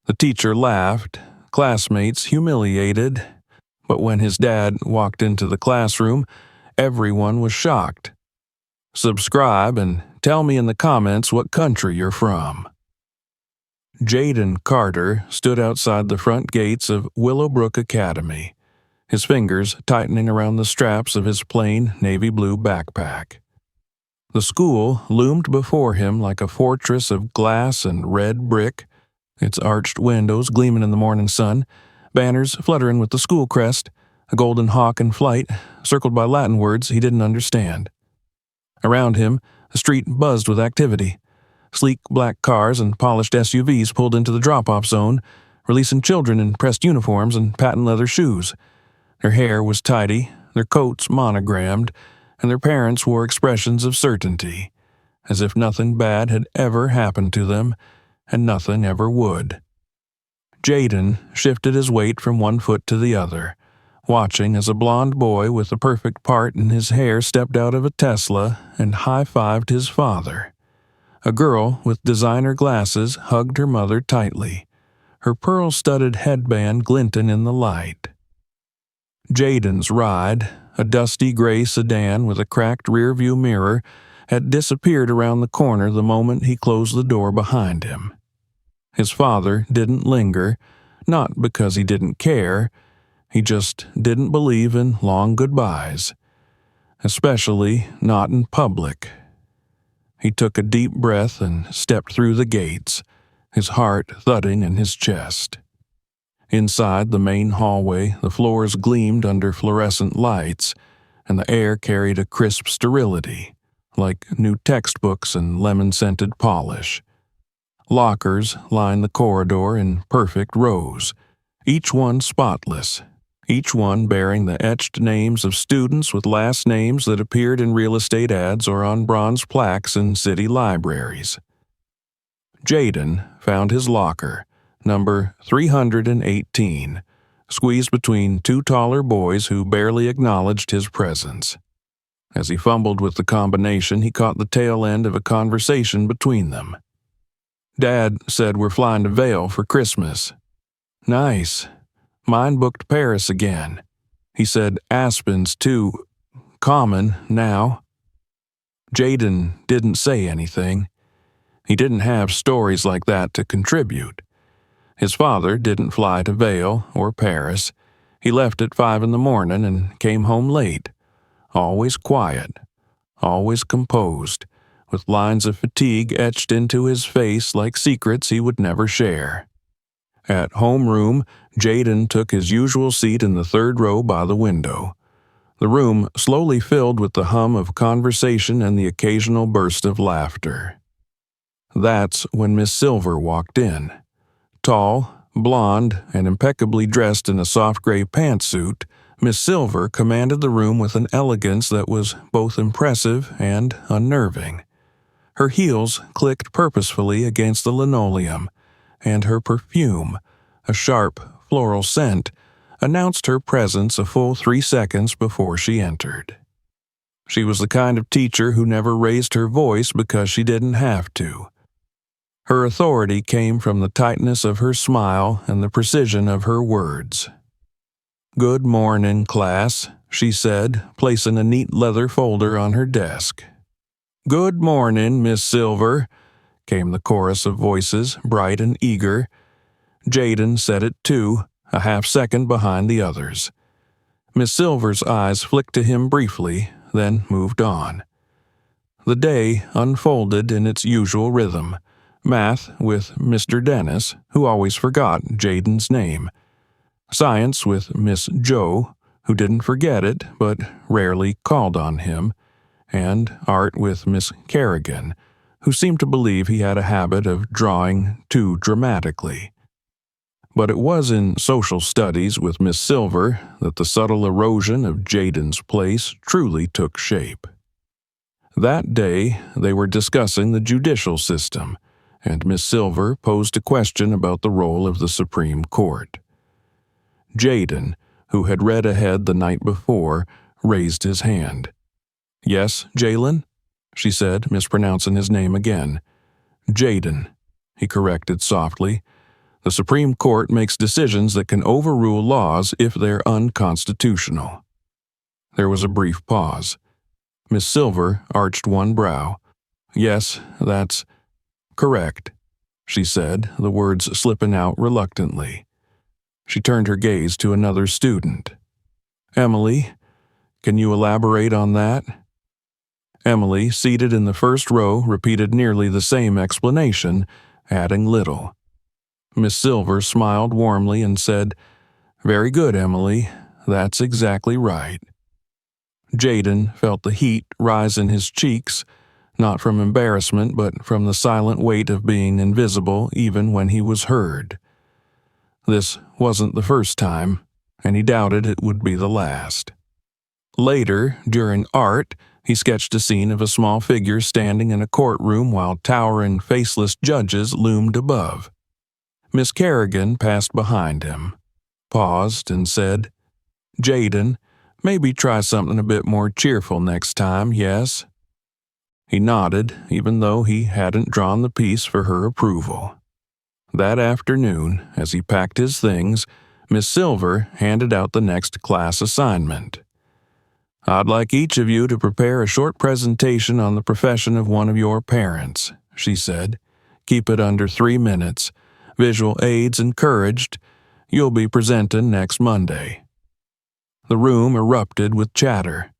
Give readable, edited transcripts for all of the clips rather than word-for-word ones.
The teacher laughed, classmates humiliated, but when his dad walked into the classroom, everyone was shocked. Subscribe and tell me in the comments what country you're from. Jaden Carter stood outside the front gates of Willowbrook Academy, his fingers tightening around the straps of his plain navy blue backpack. The school loomed before him like a fortress of glass and red brick, its arched windows gleaming in the morning sun, banners fluttering with the school crest, a golden hawk in flight, circled by Latin words he didn't understand. Around him, the street buzzed with activity. Sleek black cars and polished SUVs pulled into the drop-off zone, releasing children in pressed uniforms and patent leather shoes. Their hair was tidy, their coats monogrammed, and their parents wore expressions of certainty, as if nothing bad had ever happened to them, and nothing ever would. Jaden shifted his weight from one foot to the other, watching as a blond boy with a perfect part in his hair stepped out of a Tesla and high-fived his father. A girl with designer glasses hugged her mother tightly, her pearl-studded headband glinting in the light. Jaden's ride, a dusty gray sedan with a cracked rearview mirror, had disappeared around the corner the moment he closed the door behind him. His father didn't linger, not because he didn't care, he just didn't believe in long goodbyes, especially not in public. He took a deep breath and stepped through the gates, his heart thudding in his chest. Inside the main hallway, the floors gleamed under fluorescent lights, and the air carried a crisp sterility, like new textbooks and lemon-scented polish. Lockers lined the corridor in perfect rows, each one spotless, each one bearing the etched names of students with last names that appeared in real estate ads or on bronze plaques in city libraries. Jaden found his locker, number 318, squeezed between two taller boys who barely acknowledged his presence. As he fumbled with the combination, he caught the tail end of a conversation between them. "Dad said we're flying to Vail for Christmas." "Nice. Mine booked Paris again. He said Aspen's too common now." Jaden didn't say anything. He didn't have stories like that to contribute. His father didn't fly to Vail or Paris. He left at 5 in the morning and came home late, always quiet, always composed, with lines of fatigue etched into his face like secrets he would never share. At homeroom, Jaden took his usual seat in the third row by the window. The room slowly filled with the hum of conversation and the occasional burst of laughter. That's when Miss Silver walked in. Tall, blonde, and impeccably dressed in a soft gray pantsuit, Miss Silver commanded the room with an elegance that was both impressive and unnerving. Her heels clicked purposefully against the linoleum, and her perfume, a sharp, floral scent, announced her presence a full 3 seconds before she entered. She was the kind of teacher who never raised her voice because she didn't have to. Her authority came from the tightness of her smile and the precision of her words. "Good morning, class," she said, placing a neat leather folder on her desk. "Good morning, Miss Silver," came the chorus of voices, bright and eager. Jaden said it too, a half-second behind the others. Miss Silver's eyes flicked to him briefly, then moved on. The day unfolded in its usual rhythm. Math with Mr. Dennis, who always forgot Jaden's name. Science with Miss Joe, who didn't forget it but rarely called on him. And art with Miss Kerrigan, who seemed to believe he had a habit of drawing too dramatically. But it was in social studies with Miss Silver that the subtle erosion of Jaden's place truly took shape. That day they were discussing the judicial system, and Miss Silver posed a question about the role of the Supreme Court. Jaden, who had read ahead the night before, raised his hand. "Yes, Jalen?" she said, mispronouncing his name again. "Jaden," he corrected softly. The Supreme Court makes decisions that can overrule laws if they're unconstitutional. There was a brief pause. Miss Silver arched one brow. Yes, that's correct, she said, the words slipping out reluctantly. She turned her gaze to another student. Emily, can you elaborate on that? Emily, seated in the first row, repeated nearly the same explanation, adding little. Miss Silver smiled warmly and said, Very good, Emily. That's exactly right. Jaden felt the heat rise in his cheeks, not from embarrassment, but from the silent weight of being invisible even when he was heard. This wasn't the first time, and he doubted it would be the last. Later, during art, he sketched a scene of a small figure standing in a courtroom while towering, faceless judges loomed above. Miss Kerrigan passed behind him, paused, and said, Jaden, maybe try something a bit more cheerful next time, yes? He nodded, even though he hadn't drawn the piece for her approval. That afternoon, as he packed his things, Miss Silver handed out the next class assignment. I'd like each of you to prepare a short presentation on the profession of one of your parents, she said. Keep it under 3 minutes. Visual aids encouraged. You'll be presenting next Monday. The room erupted with chatter.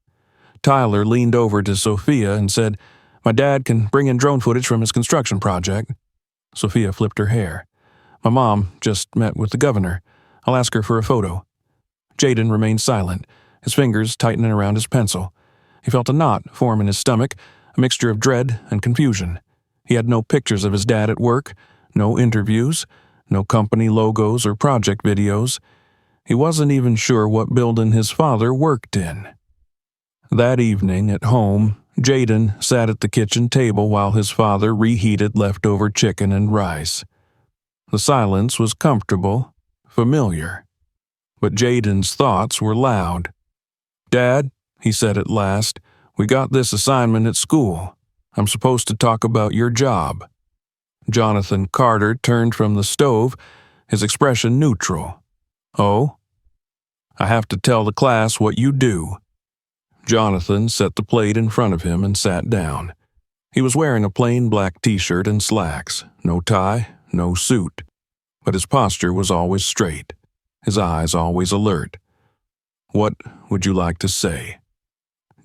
Tyler leaned over to Sophia and said, My dad can bring in drone footage from his construction project. Sophia flipped her hair. My mom just met with the governor. I'll ask her for a photo. Jaden remained silent, his fingers tightening around his pencil. He felt a knot form in his stomach, a mixture of dread and confusion. He had no pictures of his dad at work, no interviews, no company logos or project videos. He wasn't even sure what building his father worked in. That evening at home, Jaden sat at the kitchen table while his father reheated leftover chicken and rice. The silence was comfortable, familiar. But Jaden's thoughts were loud. Dad, he said at last, we got this assignment at school. I'm supposed to talk about your job. Jonathan Carter turned from the stove, his expression neutral. Oh? I have to tell the class what you do. Jonathan set the plate in front of him and sat down. He was wearing a plain black t-shirt and slacks, no tie, no suit. But his posture was always straight, his eyes always alert. What would you like to say?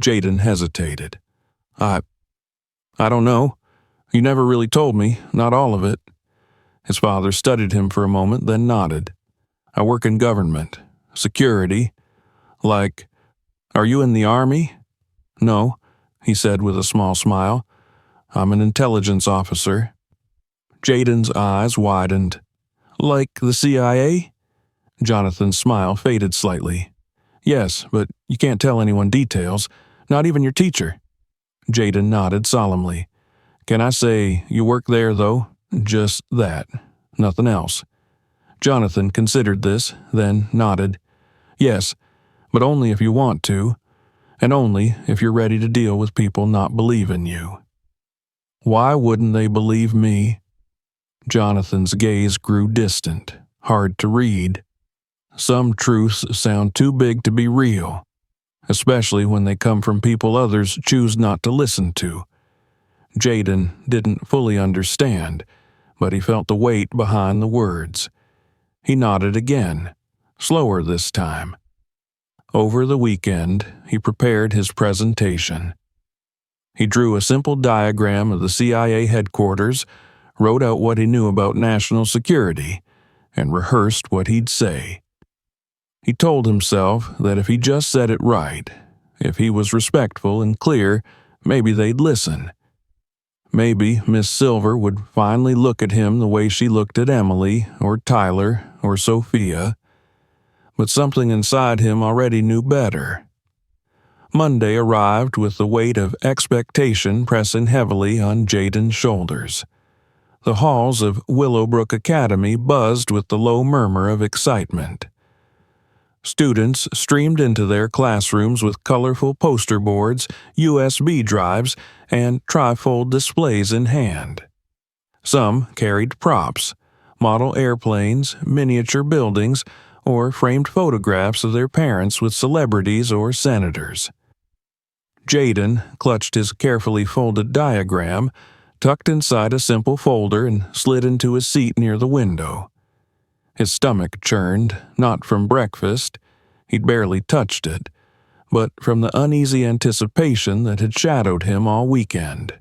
Jaden hesitated. I don't know. You never really told me, not all of it. His father studied him for a moment, then nodded. I work in government, security. Like, are you in the Army? No, he said with a small smile. I'm an intelligence officer. Jaden's eyes widened. Like the CIA? Jonathan's smile faded slightly. Yes, but you can't tell anyone details, not even your teacher. Jaden nodded solemnly. Can I say you work there, though? Just that. Nothing else. Jonathan considered this, then nodded. Yes, but only if you want to, and only if you're ready to deal with people not believing you. Why wouldn't they believe me? Jonathan's gaze grew distant, hard to read. Some truths sound too big to be real, especially when they come from people others choose not to listen to. Jaden didn't fully understand, but he felt the weight behind the words. He nodded again, slower this time. Over the weekend, he prepared his presentation. He drew a simple diagram of the CIA headquarters, wrote out what he knew about national security, and rehearsed what he'd say. He told himself that if he just said it right, if he was respectful and clear, maybe they'd listen. Maybe Miss Silver would finally look at him the way she looked at Emily, or Tyler, or Sophia. But something inside him already knew better. Monday arrived with the weight of expectation pressing heavily on Jaden's shoulders. The halls of Willowbrook Academy buzzed with the low murmur of excitement. Students streamed into their classrooms with colorful poster boards, USB drives, and trifold displays in hand. Some carried props, model airplanes, miniature buildings, or framed photographs of their parents with celebrities or senators. Jaden clutched his carefully folded diagram, tucked inside a simple folder, and slid into his seat near the window. His stomach churned, not from breakfast, he'd barely touched it, but from the uneasy anticipation that had shadowed him all weekend.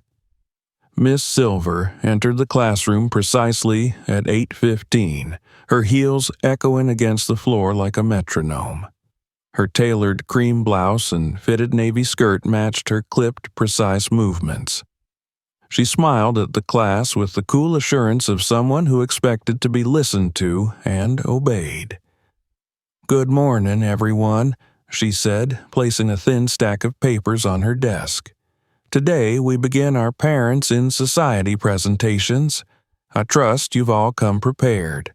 Miss Silver entered the classroom precisely at 8:15, her heels echoing against the floor like a metronome. Her tailored cream blouse and fitted navy skirt matched her clipped, precise movements. She smiled at the class with the cool assurance of someone who expected to be listened to and obeyed. "Good morning, everyone," she said, placing a thin stack of papers on her desk. "Today we begin our Parents in Society presentations. I trust you've all come prepared."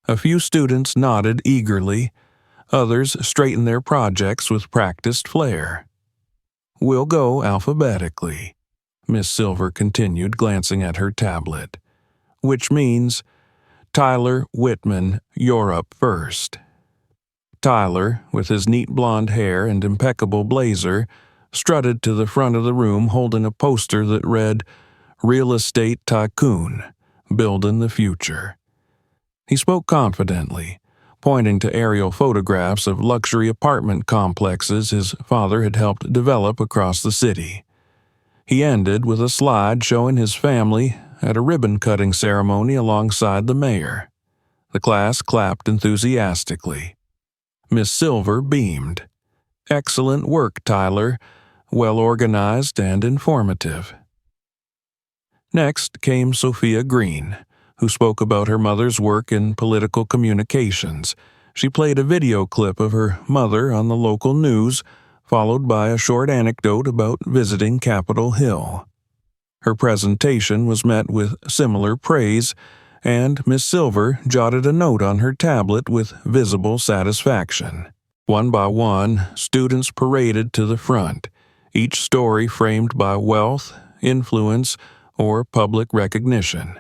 A few students nodded eagerly. Others straightened their projects with practiced flair. "We'll go alphabetically," Miss Silver continued, glancing at her tablet. "Which means, Tyler Whitman, you're up first." Tyler, with his neat blonde hair and impeccable blazer, strutted to the front of the room holding a poster that read, "Real Estate Tycoon, Building the Future." He spoke confidently, pointing to aerial photographs of luxury apartment complexes his father had helped develop across the city. He ended with a slide showing his family at a ribbon-cutting ceremony alongside the mayor. The class clapped enthusiastically. Miss Silver beamed. "Excellent work, Tyler. Well organized and informative." Next came Sophia Green, who spoke about her mother's work in political communications. She played a video clip of her mother on the local news, followed by a short anecdote about visiting Capitol Hill. Her presentation was met with similar praise, and Miss Silver jotted a note on her tablet with visible satisfaction. One by one, students paraded to the front, each story framed by wealth, influence, or public recognition.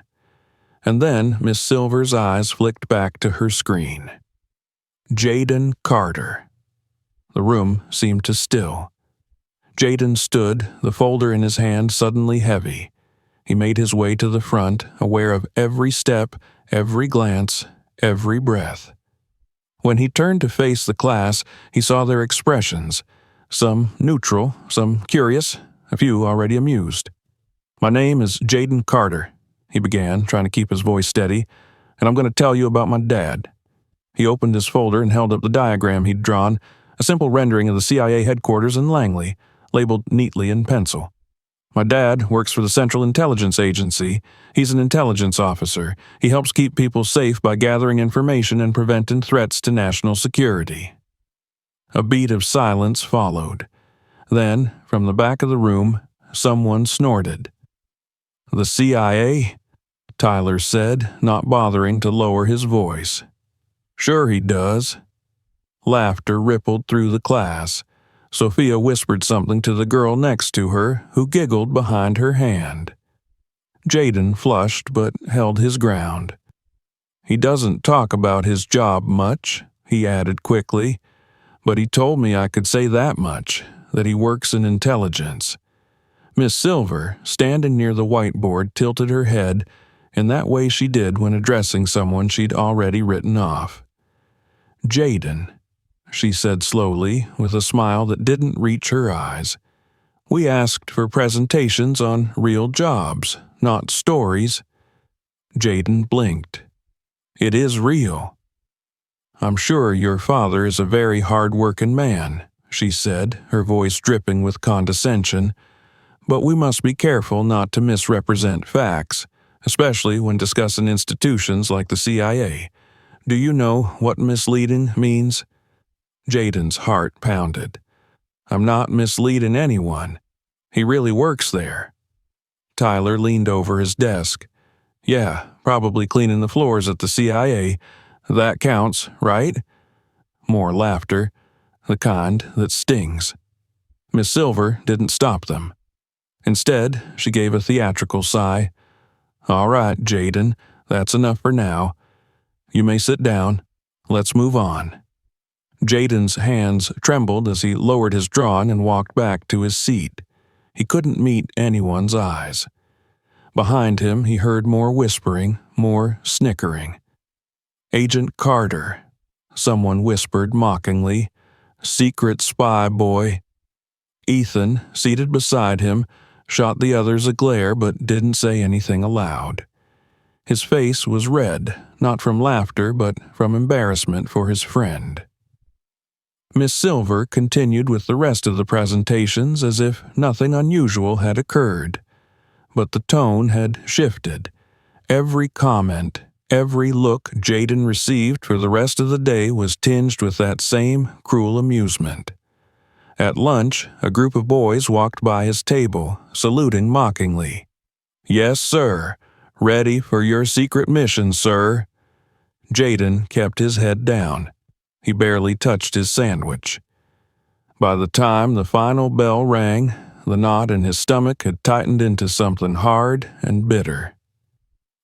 And then Miss Silver's eyes flicked back to her screen. Jaden Carter. The room seemed to still. Jaden stood, the folder in his hand suddenly heavy. He made his way to the front, aware of every step, every glance, every breath. When he turned to face the class, he saw their expressions, some neutral, some curious, a few already amused. "My name is Jaden Carter," he began, trying to keep his voice steady, "and I'm going to tell you about my dad." He opened his folder and held up the diagram he'd drawn, a simple rendering of the CIA headquarters in Langley, labeled neatly in pencil. "My dad works for the Central Intelligence Agency. He's an intelligence officer. He helps keep people safe by gathering information and preventing threats to national security." A beat of silence followed. Then, from the back of the room, someone snorted. "The CIA?" Tyler said, not bothering to lower his voice. "Sure he does." Laughter rippled through the class. Sophia whispered something to the girl next to her, who giggled behind her hand. Jaden flushed but held his ground. "He doesn't talk about his job much," he added quickly, "but he told me I could say that much, that he works in intelligence." Miss Silver, standing near the whiteboard, tilted her head in that way she did when addressing someone she'd already written off. "Jaden," she said slowly, with a smile that didn't reach her eyes. "We asked for presentations on real jobs, not stories." Jaden blinked. "It is real." "I'm sure your father is a very hard-working man," she said, her voice dripping with condescension, "but we must be careful not to misrepresent facts, especially when discussing institutions like the CIA. Do you know what misleading means?" Jaden's heart pounded. "I'm not misleading anyone. He really works there." Tyler leaned over his desk. "Yeah, probably cleaning the floors at the CIA. That counts, right?" More laughter, the kind that stings. Miss Silver didn't stop them. Instead, she gave a theatrical sigh. "All right, Jaden, That's enough for now. You may sit down. Let's move on." Jaden's hands trembled as he lowered his drawing and walked back to his seat. He couldn't meet anyone's eyes. Behind him, he heard more whispering, more snickering. "Agent Carter," someone whispered mockingly. "Secret spy boy." Ethan, seated beside him, shot the others a glare but didn't say anything aloud. His face was red, not from laughter but from embarrassment for his friend. Miss Silver continued with the rest of the presentations as if nothing unusual had occurred. But the tone had shifted. Every comment, every look Jaden received for the rest of the day was tinged with that same cruel amusement. At lunch, a group of boys walked by his table, saluting mockingly. "Yes, sir. Ready for your secret mission, sir." Jaden kept his head down. He barely touched his sandwich. By the time the final bell rang, the knot in his stomach had tightened into something hard and bitter.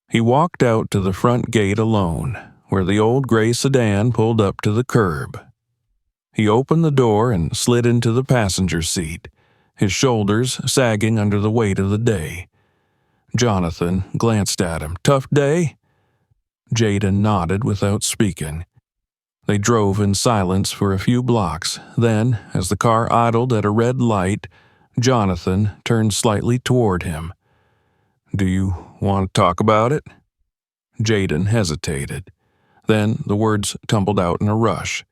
He walked out to the front gate alone, where the old gray sedan pulled up to the curb. He opened the door and slid into the passenger seat, his shoulders sagging under the weight of the day. Jonathan glanced at him. "Tough day?" Jaden nodded without speaking. They drove in silence for a few blocks. Then, as the car idled at a red light, Jonathan turned slightly toward him. "Do you want to talk about it?" Jaden hesitated. Then the words tumbled out in a rush.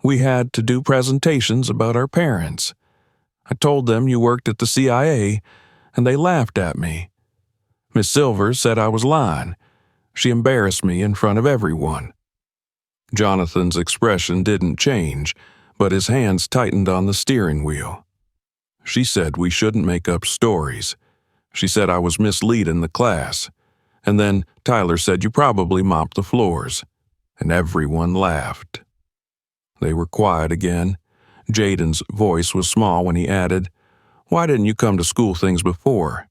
"We had to do presentations about our parents. I told them you worked at the CIA, and they laughed at me. Miss Silver said I was lying. She embarrassed me in front of everyone." Jonathan's expression didn't change, but his hands tightened on the steering wheel. "She said we shouldn't make up stories. She said I was misleading the class. And then Tyler said you probably mopped the floors." And everyone laughed. They were quiet again. Jaden's voice was small when he added, "Why didn't you come to school things before?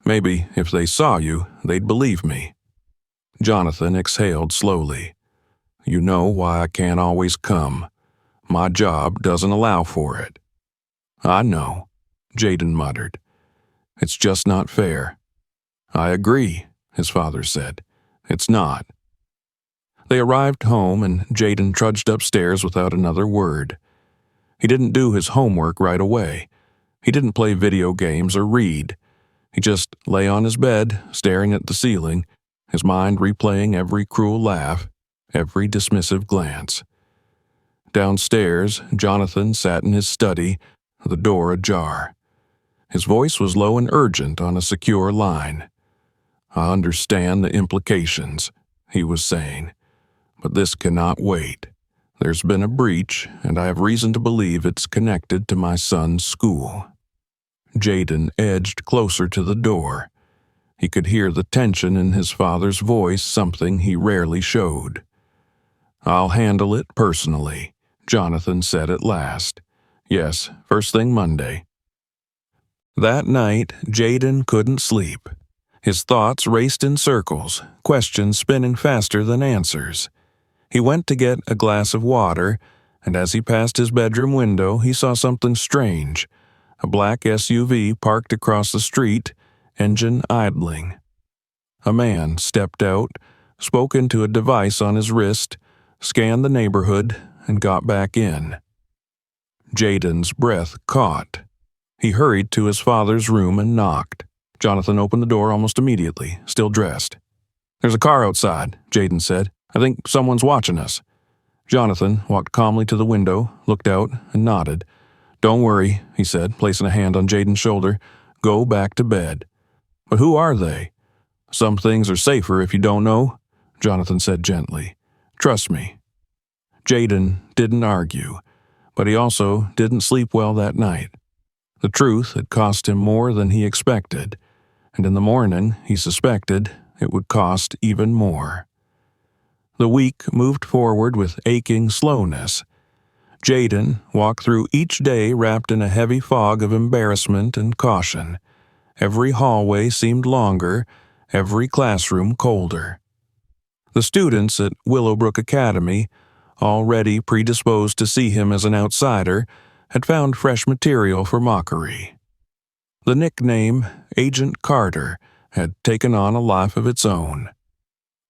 Maybe if they saw you, they'd believe me." Jonathan exhaled slowly. "You know why I can't always come. My job doesn't allow for it." "I know," Jaden muttered. "It's just not fair." "I agree," his father said. "It's not." They arrived home and Jaden trudged upstairs without another word. He didn't do his homework right away. He didn't play video games or read. He just lay on his bed, staring at the ceiling, his mind replaying every cruel laugh, every dismissive glance. Downstairs, Jonathan sat in his study, the door ajar. His voice was low and urgent on a secure line. "I understand the implications," he was saying, "but this cannot wait. There's been a breach, and I have reason to believe it's connected to my son's school." Jaden edged closer to the door. He could hear the tension in his father's voice, something he rarely showed. "I'll handle it personally," Jonathan said at last. "Yes, first thing Monday." That night, Jaden couldn't sleep. His thoughts raced in circles, questions spinning faster than answers. He went to get a glass of water, and as he passed his bedroom window, he saw something strange. A black SUV parked across the street, engine idling. A man stepped out, spoke into a device on his wrist, scanned the neighborhood, and got back in. Jaden's breath caught. He hurried to his father's room and knocked. Jonathan opened the door almost immediately, still dressed. "There's a car outside," Jaden said. "I think someone's watching us." Jonathan walked calmly to the window, looked out, and nodded. "Don't worry," he said, placing a hand on Jaden's shoulder. "Go back to bed." "But who are they?" "Some things are safer if you don't know," Jonathan said gently. "Trust me." Jaden didn't argue, but he also didn't sleep well that night. The truth had cost him more than he expected, and in the morning, he suspected, it would cost even more. The week moved forward with aching slowness. Jaden walked through each day wrapped in a heavy fog of embarrassment and caution. Every hallway seemed longer, every classroom colder. The students at Willowbrook Academy, already predisposed to see him as an outsider, had found fresh material for mockery. The nickname Agent Carter had taken on a life of its own.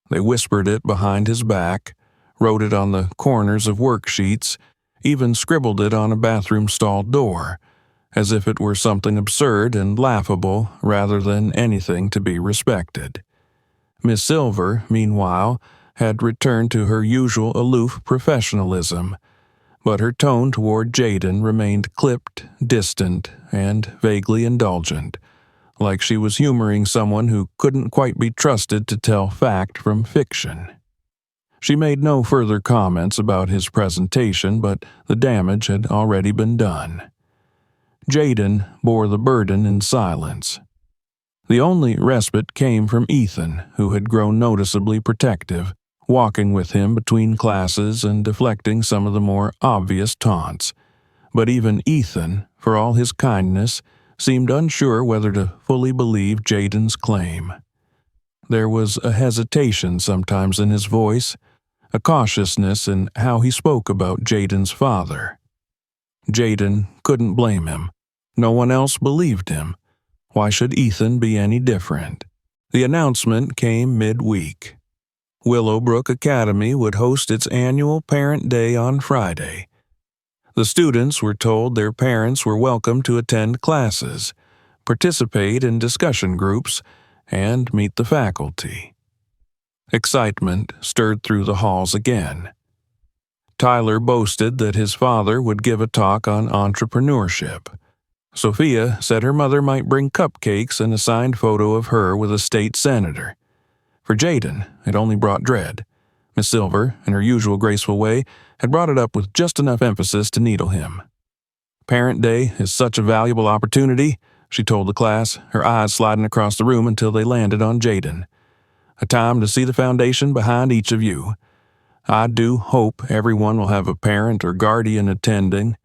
They whispered it behind his back, wrote it on the corners of worksheets, even scribbled it on a bathroom stall door, as if it were something absurd and laughable rather than anything to be respected. Miss Silver, meanwhile, had returned to her usual aloof professionalism, but her tone toward Jaden remained clipped, distant, and vaguely indulgent, like she was humoring someone who couldn't quite be trusted to tell fact from fiction. She made no further comments about his presentation, but the damage had already been done. Jaden bore the burden in silence. The only respite came from Ethan, who had grown noticeably protective, walking with him between classes and deflecting some of the more obvious taunts. But even Ethan, for all his kindness, seemed unsure whether to fully believe Jaden's claim. There was a hesitation sometimes in his voice, a cautiousness in how he spoke about Jaden's father. Jaden couldn't blame him. No one else believed him. Why should Ethan be any different? The announcement came midweek. Willowbrook Academy would host its annual Parent Day on Friday. The students were told their parents were welcome to attend classes, participate in discussion groups, and meet the faculty. Excitement stirred through the halls again. Tyler boasted that his father would give a talk on entrepreneurship. Sophia said her mother might bring cupcakes and a signed photo of her with a state senator. For Jaden, it only brought dread. Miss Silver, in her usual graceful way, had brought it up with just enough emphasis to needle him. Parent Day is such a valuable opportunity, she told the class, her eyes sliding across the room until they landed on Jaden. A time to see the foundation behind each of you. I do hope everyone will have a parent or guardian attending.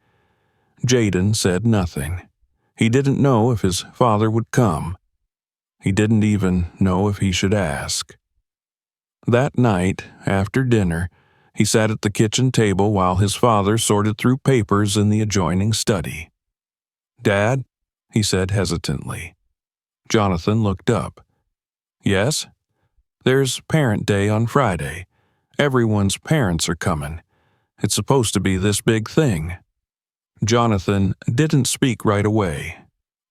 Jaden said nothing. He didn't know if his father would come. He didn't even know if he should ask. That night, after dinner, he sat at the kitchen table while his father sorted through papers in the adjoining study. "Dad?" he said hesitantly. Jonathan looked up. "Yes? There's Parent Day on Friday. Everyone's parents are coming. It's supposed to be this big thing." Jonathan didn't speak right away.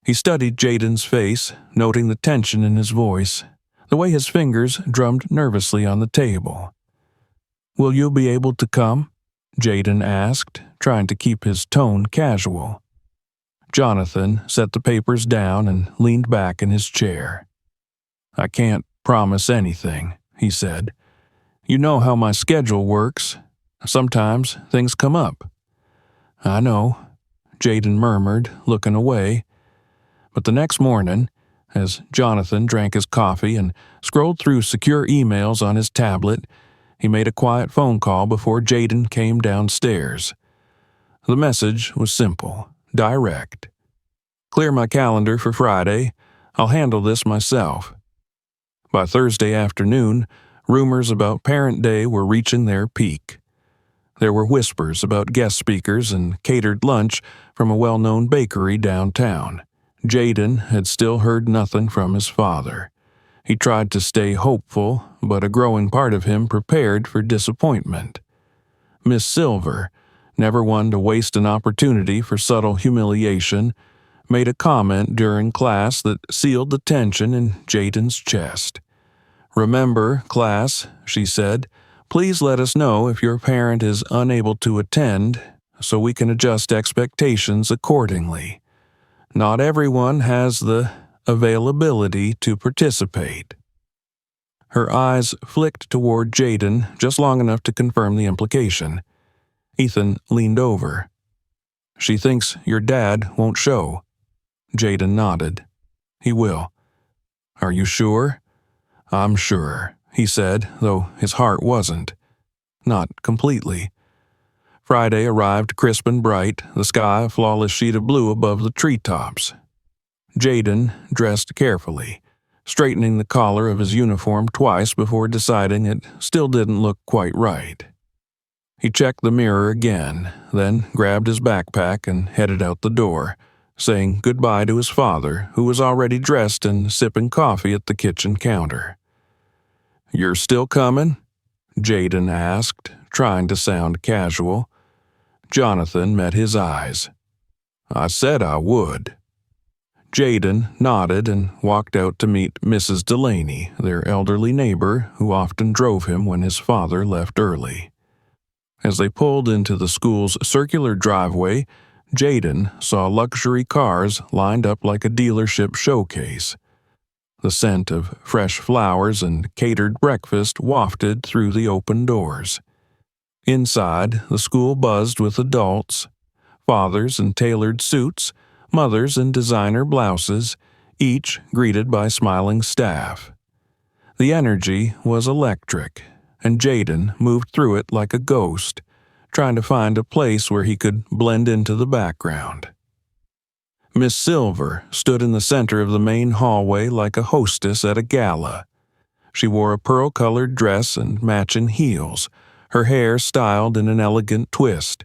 He studied Jaden's face, noting the tension in his voice, the way his fingers drummed nervously on the table. "Will you be able to come?" Jaden asked, trying to keep his tone casual. Jonathan set the papers down and leaned back in his chair. "I can't promise anything," he said. "You know how my schedule works. Sometimes things come up." "I know," Jaden murmured, looking away. But the next morning, as Jonathan drank his coffee and scrolled through secure emails on his tablet, he made a quiet phone call before Jaden came downstairs. The message was simple, direct. "Clear my calendar for Friday. I'll handle this myself." By Thursday afternoon, rumors about Parent Day were reaching their peak. There were whispers about guest speakers and catered lunch from a well-known bakery downtown. Jaden had still heard nothing from his father. He tried to stay hopeful, but a growing part of him prepared for disappointment. Miss Silver, never one to waste an opportunity for subtle humiliation, made a comment during class that sealed the tension in Jaden's chest. "Remember, class," she said, "please let us know if your parent is unable to attend, so we can adjust expectations accordingly. Not everyone has the availability to participate." Her eyes flicked toward Jaden just long enough to confirm the implication. Ethan leaned over. "She thinks your dad won't show." Jaden nodded. "He will." "Are you sure?" "I'm sure," he said, though his heart wasn't. Not completely. Friday arrived crisp and bright, the sky a flawless sheet of blue above the treetops. Jaden dressed carefully, straightening the collar of his uniform twice before deciding it still didn't look quite right. He checked the mirror again, then grabbed his backpack and headed out the door, saying goodbye to his father, who was already dressed and sipping coffee at the kitchen counter. "You're still coming?" Jaden asked, trying to sound casual. Jonathan met his eyes. "I said I would." Jaden nodded and walked out to meet Mrs. Delaney, their elderly neighbor who often drove him when his father left early. As they pulled into the school's circular driveway, Jaden saw luxury cars lined up like a dealership showcase. The scent of fresh flowers and catered breakfast wafted through the open doors. Inside, the school buzzed with adults, fathers in tailored suits, mothers in designer blouses, each greeted by smiling staff. The energy was electric, and Jaden moved through it like a ghost, trying to find a place where he could blend into the background. Miss Silver stood in the center of the main hallway like a hostess at a gala. She wore a pearl-colored dress and matching heels, her hair styled in an elegant twist.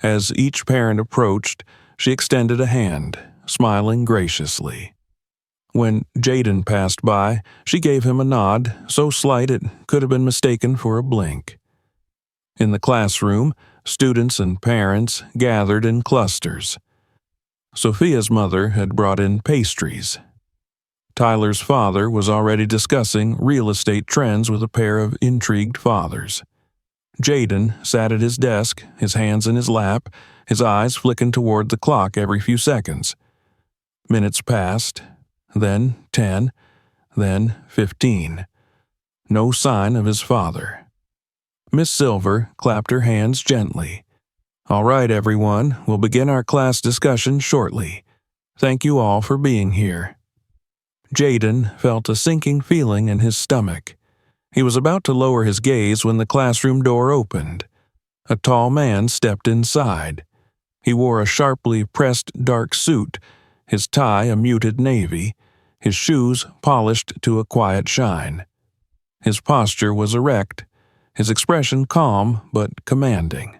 As each parent approached, she extended a hand, smiling graciously. When Jaden passed by, she gave him a nod, so slight it could have been mistaken for a blink. In the classroom, students and parents gathered in clusters. Sophia's mother had brought in pastries. Tyler's father was already discussing real estate trends with a pair of intrigued fathers. Jaden sat at his desk, his hands in his lap, his eyes flicking toward the clock every few seconds. Minutes passed, then 10, then 15. No sign of his father. Miss Silver clapped her hands gently. "All right, everyone, we'll begin our class discussion shortly. Thank you all for being here." Jaden felt a sinking feeling in his stomach. He was about to lower his gaze when the classroom door opened. A tall man stepped inside. He wore a sharply pressed dark suit, his tie a muted navy, his shoes polished to a quiet shine. His posture was erect, his expression calm but commanding.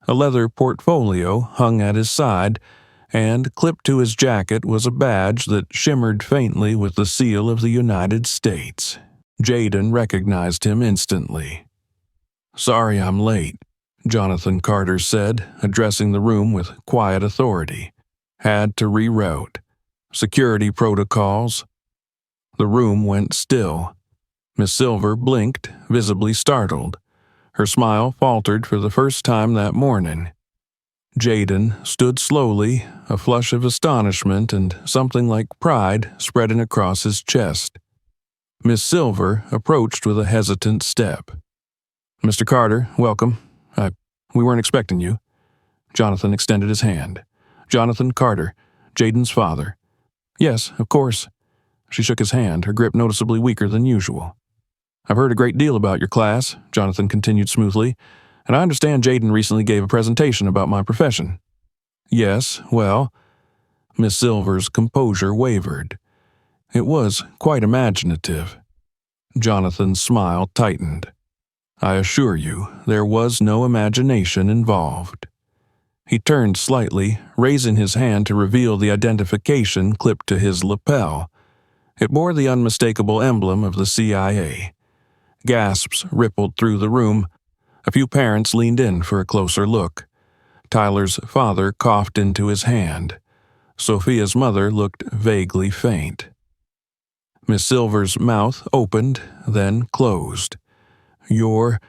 A leather portfolio hung at his side, and clipped to his jacket was a badge that shimmered faintly with the seal of the United States. Jaden recognized him instantly. "Sorry I'm late," Jonathan Carter said, addressing the room with quiet authority. "Had to reroute. Security protocols." The room went still. Miss Silver blinked, visibly startled. Her smile faltered for the first time that morning. Jaden stood slowly, a flush of astonishment and something like pride spreading across his chest. Miss Silver approached with a hesitant step. "Mr. Carter, welcome. We weren't expecting you." Jonathan extended his hand. "Jonathan Carter, Jaden's father." "Yes, of course." She shook his hand, her grip noticeably weaker than usual. "I've heard a great deal about your class," Jonathan continued smoothly, "and I understand Jaden recently gave a presentation about my profession." "Yes, well," Miss Silver's composure wavered. "It was quite imaginative." Jonathan's smile tightened. "I assure you, there was no imagination involved." He turned slightly, raising his hand to reveal the identification clipped to his lapel. It bore the unmistakable emblem of the CIA. Gasps rippled through the room. A few parents leaned in for a closer look. Tyler's father coughed into his hand. Sophia's mother looked vaguely faint. Miss Silver's mouth opened, then closed. "You're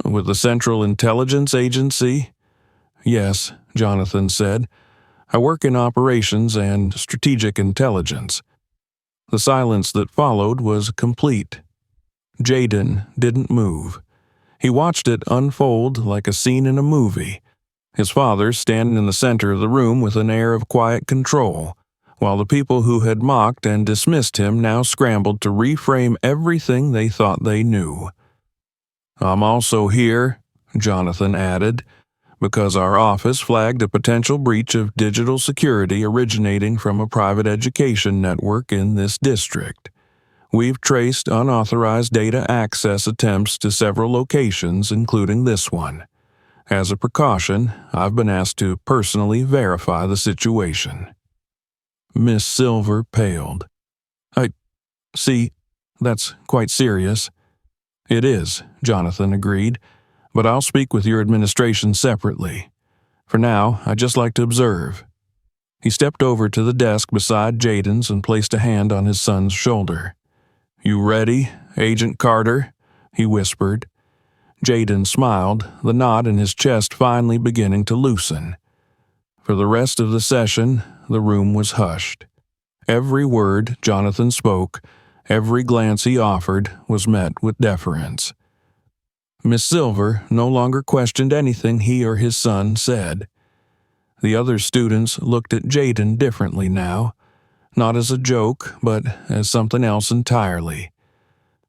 with the Central Intelligence Agency?" "Yes," Jonathan said. "I work in operations and strategic intelligence." The silence that followed was complete. Jaden didn't move. He watched it unfold like a scene in a movie, his father standing in the center of the room with an air of quiet control, while the people who had mocked and dismissed him now scrambled to reframe everything they thought they knew. "I'm also here," Jonathan added, "because our office flagged a potential breach of digital security originating from a private education network in this district. We've traced unauthorized data access attempts to several locations, including this one. As a precaution, I've been asked to personally verify the situation." Miss Silver paled. See, that's quite serious." "It is," Jonathan agreed, "but I'll speak with your administration separately. For now, I'd just like to observe." He stepped over to the desk beside Jaden's and placed a hand on his son's shoulder. "You ready, Agent Carter?" he whispered. Jaden smiled, the knot in his chest finally beginning to loosen. For the rest of the session, the room was hushed. Every word Jonathan spoke, every glance he offered, was met with deference. Miss Silver no longer questioned anything he or his son said. The other students looked at Jaden differently now, not as a joke, but as something else entirely.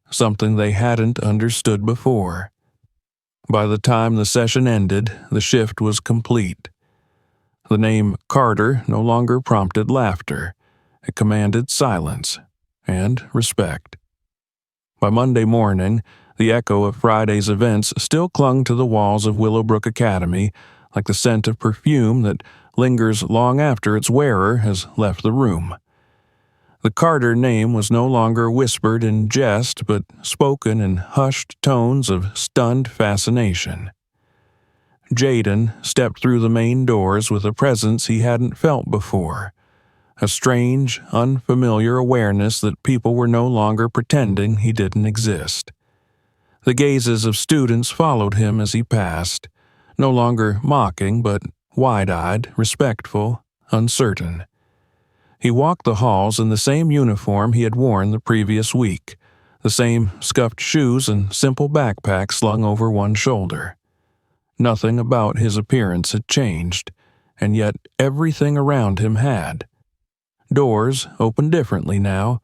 Something they hadn't understood before. By the time the session ended, the shift was complete. The name Carter no longer prompted laughter. It commanded silence and respect. By Monday morning, the echo of Friday's events still clung to the walls of Willowbrook Academy like the scent of perfume that lingers long after its wearer has left the room. The Carter name was no longer whispered in jest, but spoken in hushed tones of stunned fascination. Jaden stepped through the main doors with a presence he hadn't felt before, a strange, unfamiliar awareness that people were no longer pretending he didn't exist. The gazes of students followed him as he passed, no longer mocking but wide-eyed, respectful, uncertain. He walked the halls in the same uniform he had worn the previous week, the same scuffed shoes and simple backpack slung over one shoulder. Nothing about his appearance had changed, and yet everything around him had. Doors opened differently now,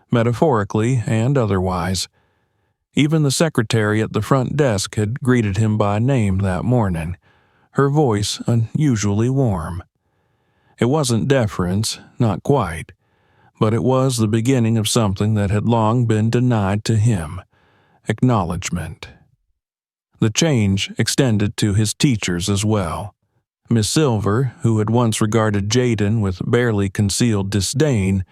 metaphorically and otherwise. Even the secretary at the front desk had greeted him by name that morning, her voice unusually warm. It wasn't deference, not quite, but it was the beginning of something that had long been denied to him: acknowledgement. The change extended to his teachers as well. Miss Silver, who had once regarded Jaden with barely concealed disdain,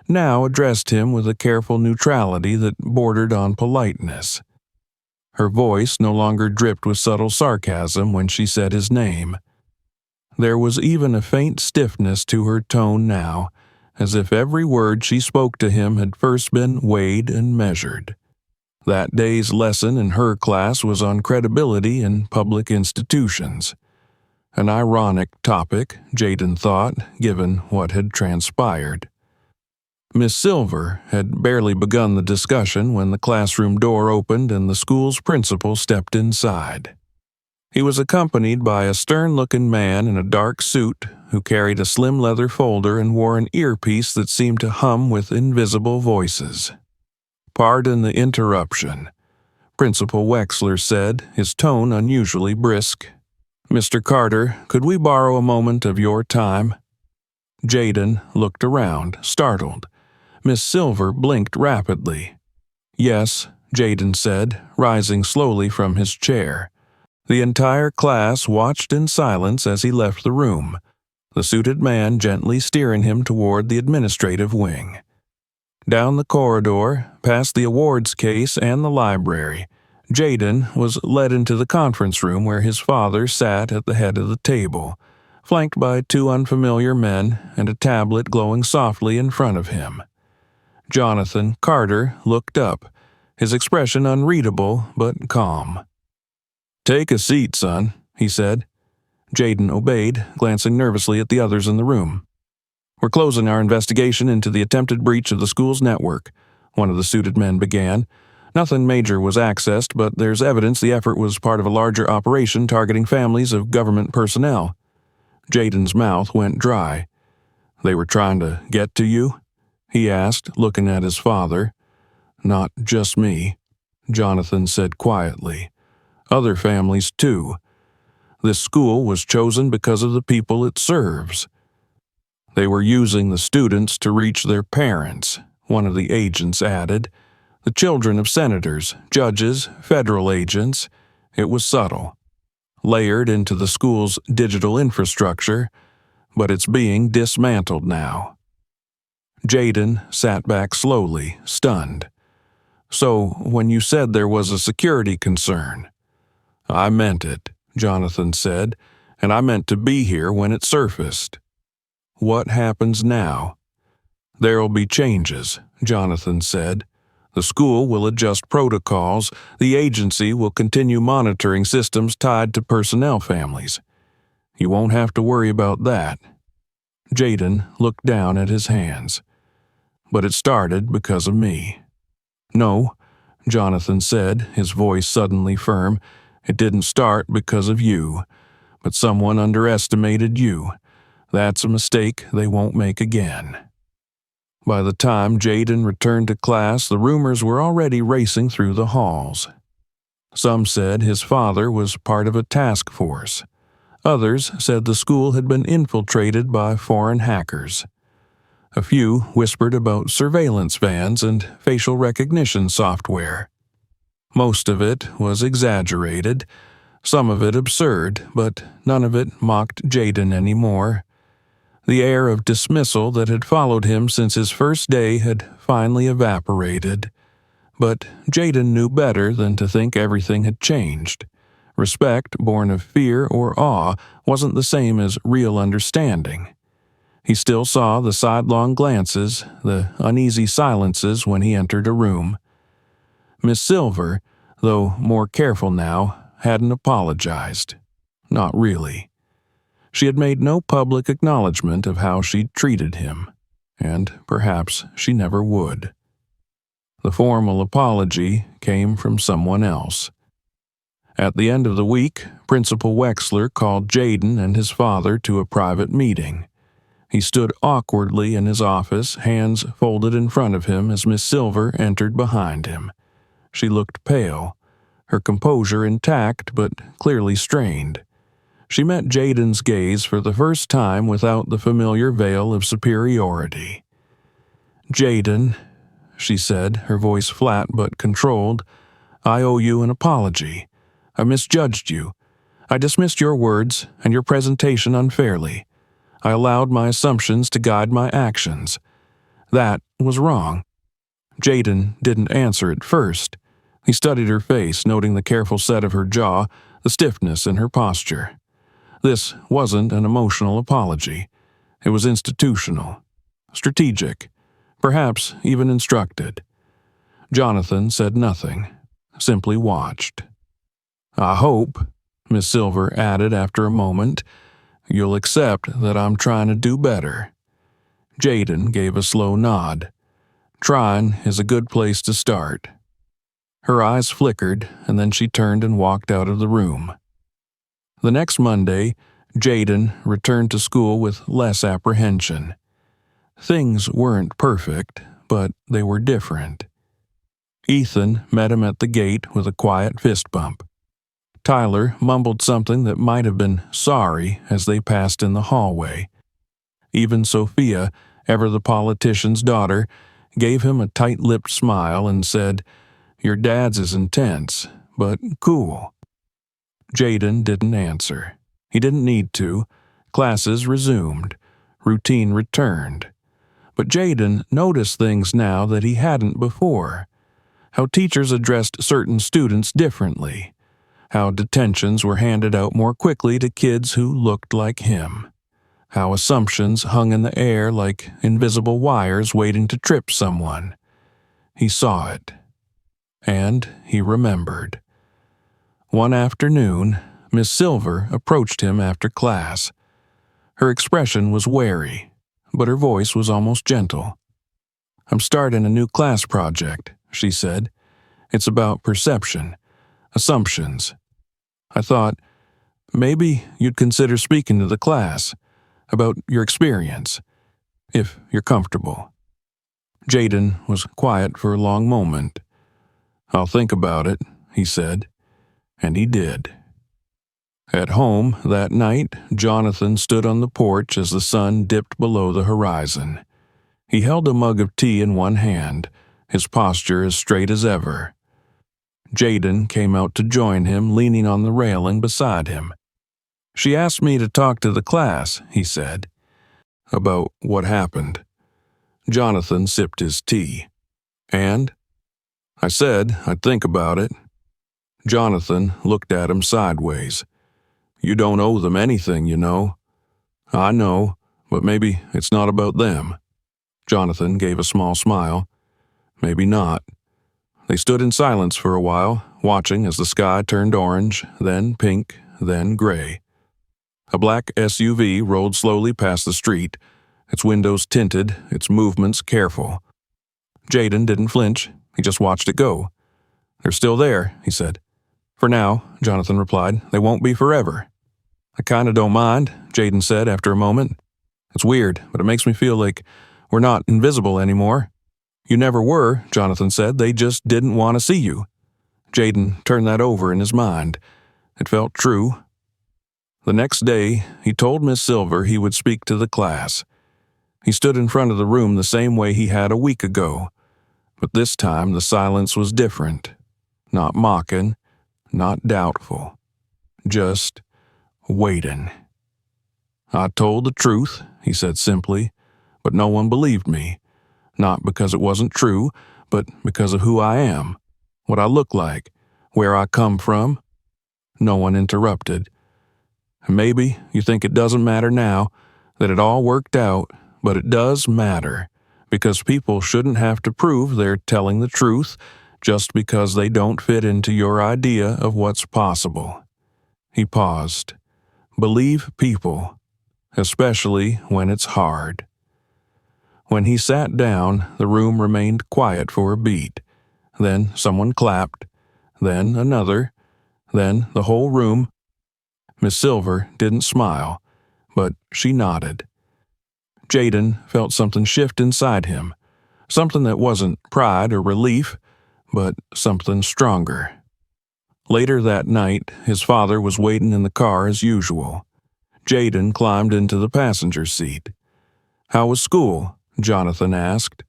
now addressed him with a careful neutrality that bordered on politeness. Her voice no longer dripped with subtle sarcasm when she said his name. There was even a faint stiffness to her tone now, as if every word she spoke to him had first been weighed and measured. That day's lesson in her class was on credibility in public institutions. An ironic topic, Jaden thought, given what had transpired. Miss Silver had barely begun the discussion when the classroom door opened and the school's principal stepped inside. He was accompanied by a stern-looking man in a dark suit who carried a slim leather folder and wore an earpiece that seemed to hum with invisible voices. "Pardon the interruption," Principal Wexler said, his tone unusually brisk. "Mr. Carter, could we borrow a moment of your time?" Jaden looked around, startled. Miss Silver blinked rapidly. "Yes," Jaden said, rising slowly from his chair. The entire class watched in silence as he left the room, the suited man gently steering him toward the administrative wing. Down the corridor, past the awards case and the library, Jaden was led into the conference room where his father sat at the head of the table, flanked by two unfamiliar men and a tablet glowing softly in front of him. Jonathan Carter looked up, his expression unreadable but calm. "Take a seat, son," he said. Jaden obeyed, glancing nervously at the others in the room. "We're closing our investigation into the attempted breach of the school's network," one of the suited men began. "Nothing major was accessed, but there's evidence the effort was part of a larger operation targeting families of government personnel." Jaden's mouth went dry. "They were trying to get to you?" he asked, looking at his father. "Not just me," Jonathan said quietly. "Other families, too. This school was chosen because of the people it serves. They were using the students to reach their parents, one of the agents added. The children of senators, judges, federal agents. It was subtle, layered into the school's digital infrastructure, but it's being dismantled now. Jaden sat back slowly, stunned. So, when you said there was a security concern, I meant it, Jonathan said, and I meant to be here when it surfaced. What happens now? There'll be changes, Jonathan said. The school will adjust protocols. The agency will continue monitoring systems tied to personnel families. You won't have to worry about that. Jaden looked down at his hands. But it started because of me. No, Jonathan said, his voice suddenly firm. It didn't start because of you, but someone underestimated you. That's a mistake they won't make again. By the time Jaden returned to class, the rumors were already racing through the halls. Some said his father was part of a task force. Others said the school had been infiltrated by foreign hackers. A few whispered about surveillance vans and facial recognition software. Most of it was exaggerated, some of it absurd, but none of it mocked Jaden anymore. The air of dismissal that had followed him since his first day had finally evaporated. But Jaden knew better than to think everything had changed. Respect born of fear or awe wasn't the same as real understanding. He still saw the sidelong glances, the uneasy silences when he entered a room. Miss Silver, though more careful now, hadn't apologized. Not really. She had made no public acknowledgement of how she'd treated him, and perhaps she never would. The formal apology came from someone else. At the end of the week, Principal Wexler called Jaden and his father to a private meeting. He stood awkwardly in his office, hands folded in front of him as Miss Silver entered behind him. She looked pale, her composure intact but clearly strained. She met Jaden's gaze for the first time without the familiar veil of superiority. "Jaden," she said, her voice flat but controlled, "I owe you an apology. I misjudged you. I dismissed your words and your presentation unfairly. I allowed my assumptions to guide my actions. That was wrong." Jaden didn't answer at first. He studied her face, noting the careful set of her jaw, the stiffness in her posture. This wasn't an emotional apology. It was institutional, strategic, perhaps even instructed. Jonathan said nothing, simply watched. "I hope," Miss Silver added after a moment, "you'll accept that I'm trying to do better." Jaden gave a slow nod. Trying is a good place to start. Her eyes flickered, and then she turned and walked out of the room. The next Monday, Jaden returned to school with less apprehension. Things weren't perfect, but they were different. Ethan met him at the gate with a quiet fist bump. Tyler mumbled something that might have been sorry as they passed in the hallway. Even Sophia, ever the politician's daughter, gave him a tight-lipped smile and said, "Your dad's is intense, but cool." Jaden didn't answer. He didn't need to. Classes resumed. Routine returned. But Jaden noticed things now that he hadn't before. How teachers addressed certain students differently. How detentions were handed out more quickly to kids who looked like him. How assumptions hung in the air like invisible wires waiting to trip someone. He saw it. And he remembered. One afternoon, Miss Silver approached him after class. Her expression was wary, but her voice was almost gentle. "I'm starting a new class project," she said. "It's about perception, assumptions. I thought, maybe you'd consider speaking to the class about your experience, if you're comfortable." Jaden was quiet for a long moment. "I'll think about it," he said. And he did. At home that night, Jonathan stood on the porch as the sun dipped below the horizon. He held a mug of tea in one hand, his posture as straight as ever. Jaden came out to join him, leaning on the railing beside him. "She asked me to talk to the class," he said. "About what happened?" Jonathan sipped his tea. "And?" "I said I'd think about it." Jonathan looked at him sideways. "You don't owe them anything, you know." "I know, but maybe it's not about them." Jonathan gave a small smile. "Maybe not." They stood in silence for a while, watching as the sky turned orange, then pink, then gray. A black SUV rolled slowly past the street, its windows tinted, its movements careful. Jaden didn't flinch, he just watched it go. "They're still there," he said. "For now," Jonathan replied. "They won't be forever." "I kinda don't mind," Jaden said after a moment. "It's weird, but it makes me feel like we're not invisible anymore." "You never were," Jonathan said. "They just didn't want to see you." Jaden turned that over in his mind. It felt true. The next day, he told Miss Silver he would speak to the class. He stood in front of the room the same way he had a week ago, but this time the silence was different. Not mocking, not doubtful. Just waiting. "I told the truth," he said simply, "but no one believed me. Not because it wasn't true, but because of who I am, what I look like, where I come from." No one interrupted. "Maybe you think it doesn't matter now, that it all worked out, but it does matter, because people shouldn't have to prove they're telling the truth just because they don't fit into your idea of what's possible." He paused. "Believe people, especially when it's hard." When he sat down, the room remained quiet for a beat. Then someone clapped, then another, then the whole room. Miss Silver didn't smile, but she nodded. Jaden felt something shift inside him, something that wasn't pride or relief, but something stronger. Later that night, his father was waiting in the car as usual. Jaden climbed into the passenger seat. "How was school?" Jonathan asked.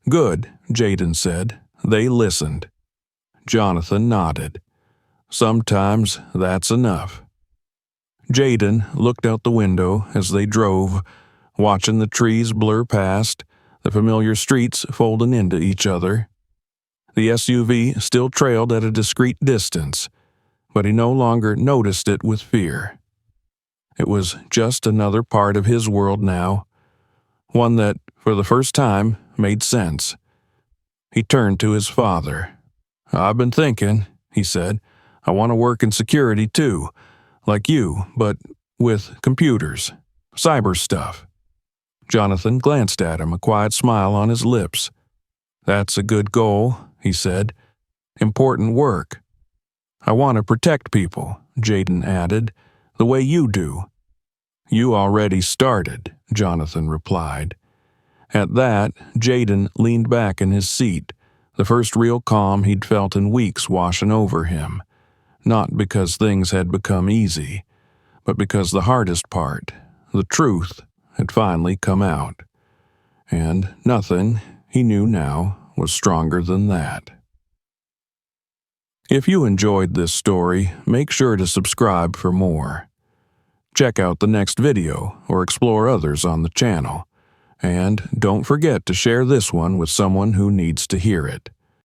"Good," Jaden said. They listened. Jonathan nodded. "Sometimes that's enough." Jaden looked out the window as they drove, watching the trees blur past, the familiar streets folding into each other. The SUV still trailed at a discreet distance, but he no longer noticed it with fear. It was just another part of his world now, one that, for the first time, made sense. He turned to his father. "I've been thinking," he said. "I want to work in security too, like you, but with computers, cyber stuff." Jonathan glanced at him, a quiet smile on his lips. "That's a good goal," he said. "Important work." "I want to protect people," Jaden added, "the way you do." "You already started," Jonathan replied. At that, Jaden leaned back in his seat, the first real calm he'd felt in weeks washing over him. Not because things had become easy, but because the hardest part, the truth, had finally come out. And nothing, he knew now, was stronger than that. If you enjoyed this story, make sure to subscribe for more. Check out the next video or explore others on the channel. And don't forget to share this one with someone who needs to hear it.